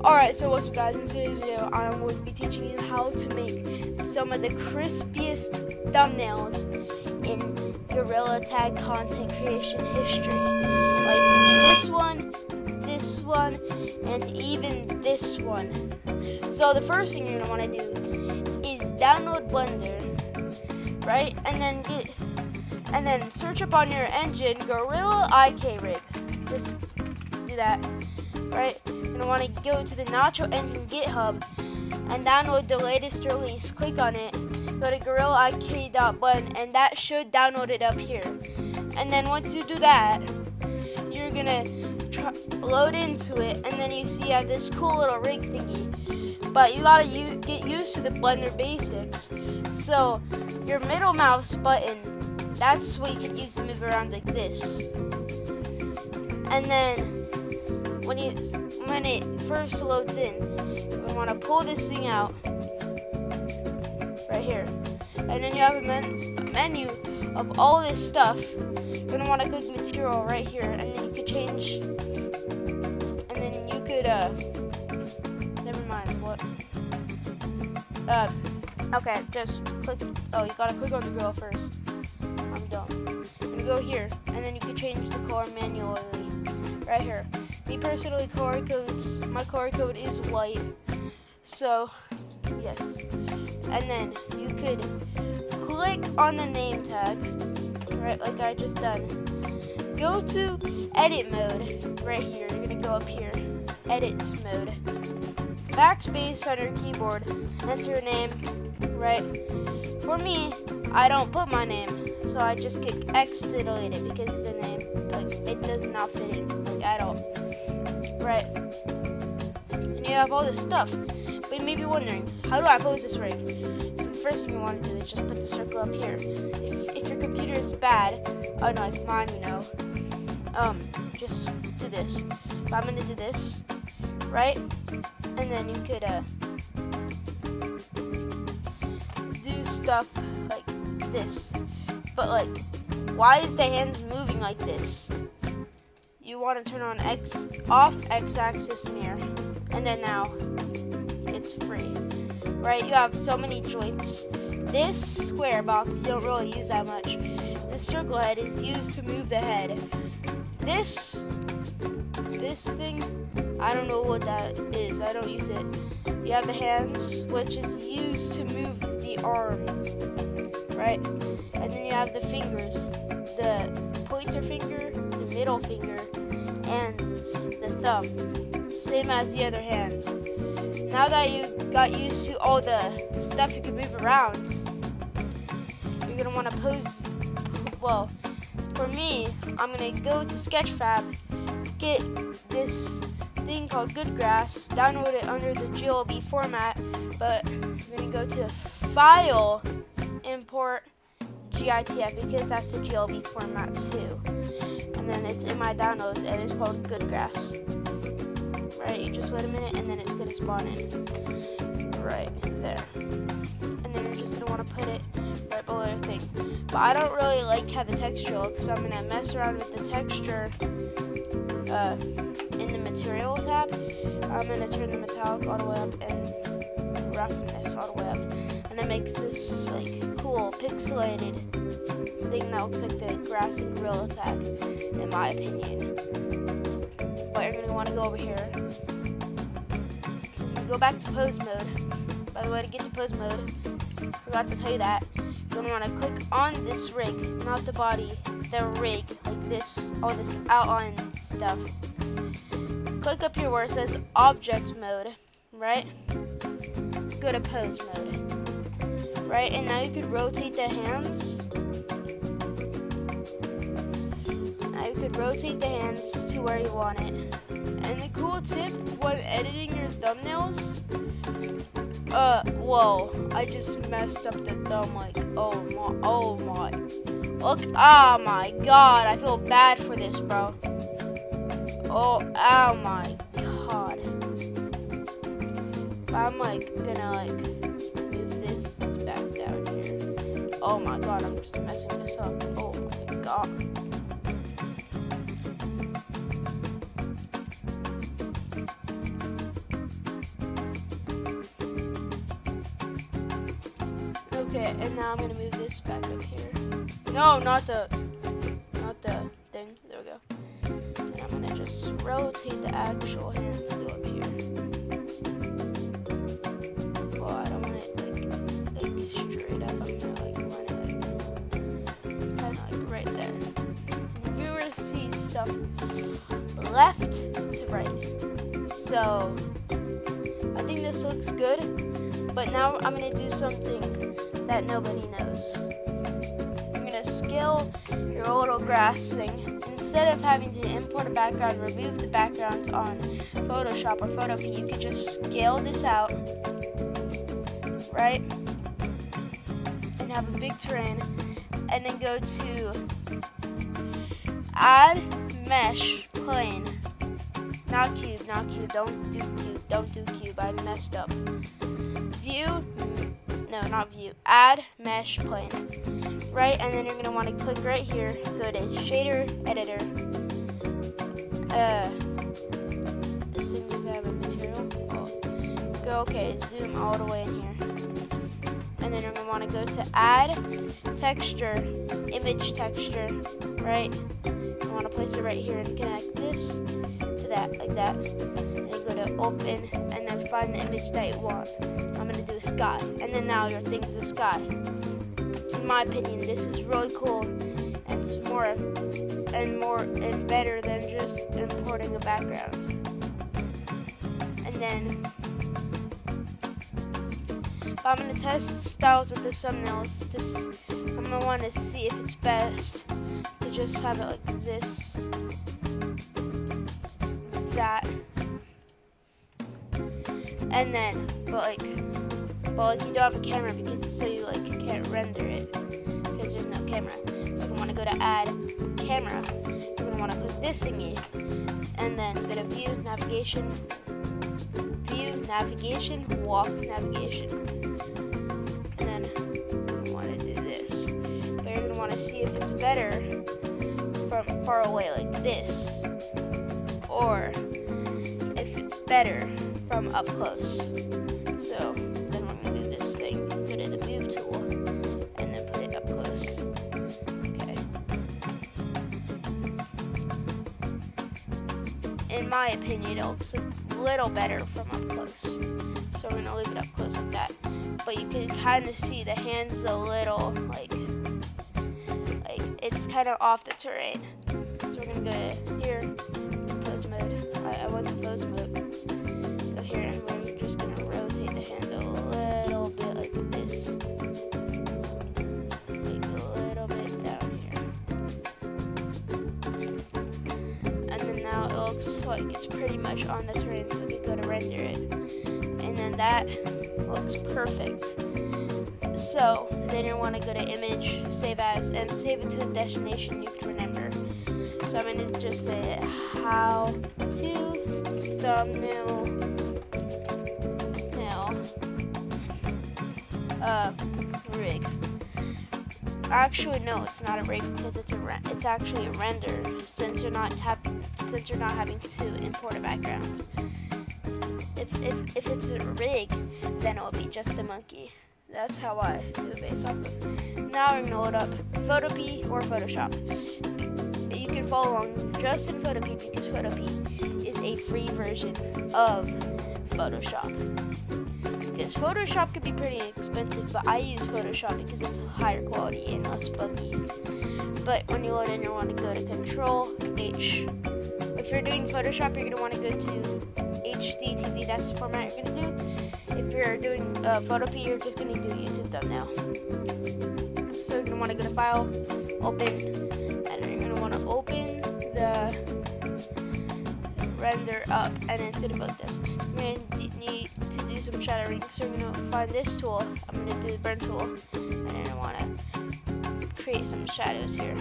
Alright, so what's up guys, in today's video I'm going to be teaching you how to make some of the crispiest thumbnails in Gorilla Tag content creation history. Like this one, and even this one. So the first thing you're going to want to do is download Blender, right? And then search up on your engine Gorilla IK Rig. Just do that, right? You're going to want to go to the Nacho Engine GitHub and download the latest release. Click on it, go to GorillaIK.blend, and that should download it up here. And then once you do that, you're going to load into it, and then you see you have this cool little rig thingy. But you got to get used to the Blender basics. So your middle mouse button, that's what you can use to move around like this. And then when it first loads in, we want to pull this thing out right here, and then you have a menu of all this stuff. You're gonna want to click material right here, and then you could change, and then you could never mind what. Okay, just click. Oh, you gotta click on the grill first. I'm done. You go here, and then you can change the color manually right here. Me personally, my color code is white, so yes. And then you could click on the name tag, right, like I just done. Go to edit mode right here. You're gonna go up here, edit mode. Backspace on your keyboard, enter your name, right? For me, I don't put my name, so I just click X to delete it because the name, like, it does not fit in, like, at all. Right, and you have all this stuff, but you may be wondering, how do I pose this rig? So the first thing you want to do is just put the circle up here. If your computer is bad, unlike mine, just do this. But I'm gonna do this, right? And then you could do stuff like this. But like, why is the hands moving like this? You want to turn on off X-axis mirror, and then now it's free, right? You have so many joints. This square box you don't really use that much. This circle head is used to move the head. This thing, I don't know what that is. I don't use it. You have the hands, which is used to move the arm, right? And then you have the fingers, the pointer finger, the middle finger, and the thumb, same as the other hand. Now that you got used to all the stuff you can move around, you're gonna want to pose. Well, for me, I'm gonna go to Sketchfab, get this thing called Goodgrass, download it under the GLB format, but I'm gonna go to File, Import GITF, because that's the GLB format too. And then it's in my downloads, and it's called Goodgrass. Right, you just wait a minute, and then it's gonna spawn in right there. And then you're just gonna want to put it right below your thing. But I don't really like how the texture looks, so I'm gonna mess around with the texture in the material tab. I'm gonna turn the metallic all the way up and roughness all the way up, and it makes this like cool pixelated thing that looks like the grass and Gorilla Tag, in my opinion. But you're gonna want to go over here, go back to pose mode. By the way, to get to pose mode, forgot to tell you that, you're gonna want to click on this rig, not the body, the rig, like this, all this outline stuff. Click up here where it says object mode, right? Go to pose mode, right? And now you could rotate the hands. Rotate the hands to where you want it. And the cool tip when editing your thumbnails, whoa, I just messed up the thumb, like, oh my, look, oh my god, I feel bad for this, bro. Oh my god. I'm like gonna like move this back down here. Oh my god, I'm just messing this up. Oh my god. Okay, and now I'm gonna move this back up here. No, not the thing. There we go. And I'm gonna just rotate the actual hand to go up here. Well, I don't want it like straight up. I'm gonna like run it like kind of like right there. If you were to see stuff left to right, so I think this looks good. But now I'm gonna do something that nobody knows. I'm gonna scale your little grass thing. Instead of having to import a background, remove the background on Photoshop or Photopea, you could just scale this out, right? And have a big terrain, and then go to add mesh plane. Not cube, don't do cube, I messed up. View, no, not view, add mesh plane, right? And then you're gonna want to click right here, go to shader editor. This thing does have a material. Oh. Go, okay, zoom all the way in here. And then you're gonna want to go to add texture, image texture, right? You want to place it right here and connect this to that, like that. And then go to open, and then find the image that you want. I'm gonna do a sky, and then now your thing's a sky. In my opinion, this is really cool, and it's more and better than just importing a background. And then I'm gonna test styles with the thumbnails. I'm gonna want to see if it's best to just have it like this, that. And then, but you don't have a camera because so you like can't render it because there's no camera. So you want to go to add camera. You're gonna want to click this thingy, and then go to view navigation, walk navigation, and then you want to do this. But you're gonna want to see if it's better from far away like this, or if it's better from up close. So then we're gonna do this thing, go to the move tool, and then put it up close. Okay. In my opinion, it looks a little better from up close. So we're gonna leave it up close like that. But you can kind of see the hands a little like it's kind of off the terrain. So we're gonna go to here, pose mode. I want the pose mode. Go here, and we're just gonna rotate the hand a little bit like this, like a little bit down here. And then now it looks like it's pretty much on the terrain, so we can go to render it. And then that looks perfect. So then you want to go to image, save as, and save it to a destination you can remember. So I'm going to just say how to thumbnail rig. Actually, no, it's not a rig because it's actually a render since you're not having to import a background. If it's a rig, then it'll be just a monkey. That's how I do it based off of. Now we're gonna load up Photopea or Photoshop. You can follow along just in Photopea because Photopea is a free version of Photoshop. Because Photoshop could be pretty expensive, but I use Photoshop because it's higher quality and less buggy. But when you load in, you want to go to Control H. If you're doing Photoshop, you're gonna want to go to HD TV. That's the format you're gonna do. If you're doing Photopea, you're just going to do YouTube thumbnail. So you're going to want to go to File, Open, and then you're going to want to open the render up, and it's going to both this. You're going to need to do some shadowing, so you're going to find this tool. I'm going to do the burn tool, and then I want to create some shadows here.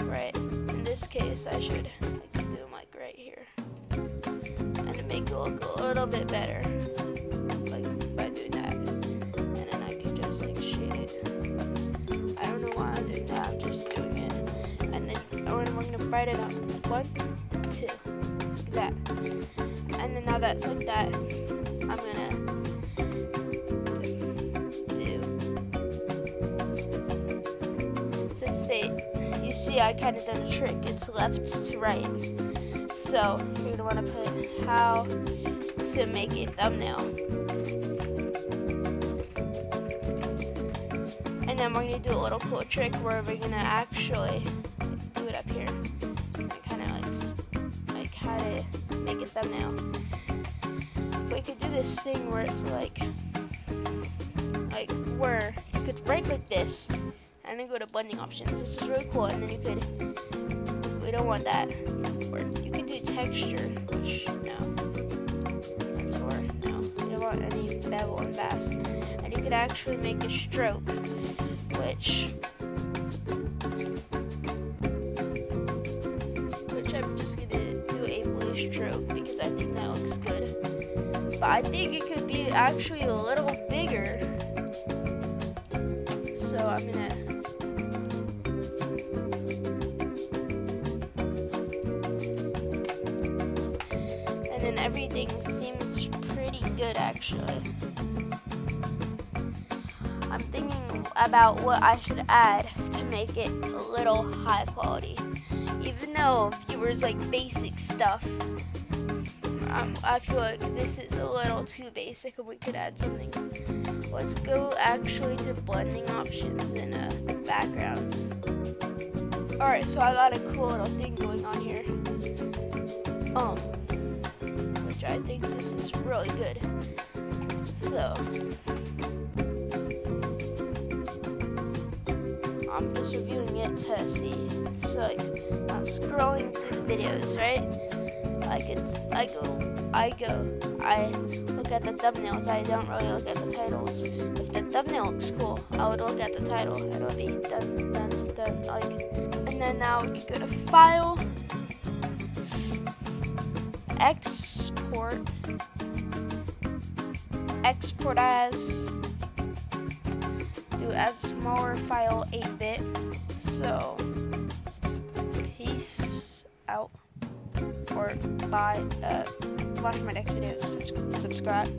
Right. In this case, I should do them like right here. And to make it look a little bit better, like by doing that, and then I can just like shade it. I don't know why I'm doing that, I'm just doing it. And then we're gonna brighten up 1, 2, like that. And then now that's like that, I'm gonna do you see I kind of done a trick. It's left to right. So you're gonna want to put how to make a thumbnail. And then we're gonna do a little cool trick where we're gonna actually do it up here. Kind of like how to make a thumbnail. We could do this thing where it's like where you could break like this and then go to blending options. This is really cool. And then you could, we don't want that. Or you could do texture, which no. Contour, no. You don't want any bevel and bass. And you could actually make a stroke, which I'm just gonna do a blue stroke because I think that looks good. But I think it could be actually a little bigger. So I'm gonna and then everything seems pretty good actually. I'm thinking about what I should add to make it a little high quality. Even though viewers like basic stuff, I feel like this is a little too basic and we could add something. Let's go actually to blending options in the background. Alright, so I got a cool little thing going on here. Which I think this is really good. So I'm just reviewing it to see. So like, I'm scrolling through the videos, right? I look at the thumbnails. I don't really look at the titles. If the thumbnail looks cool, I would look at the title. It'll be done. And then now we can go to File, Export as, do as a smaller file, 8-bit. So peace out, or bye. Watch my next video. Subscribe.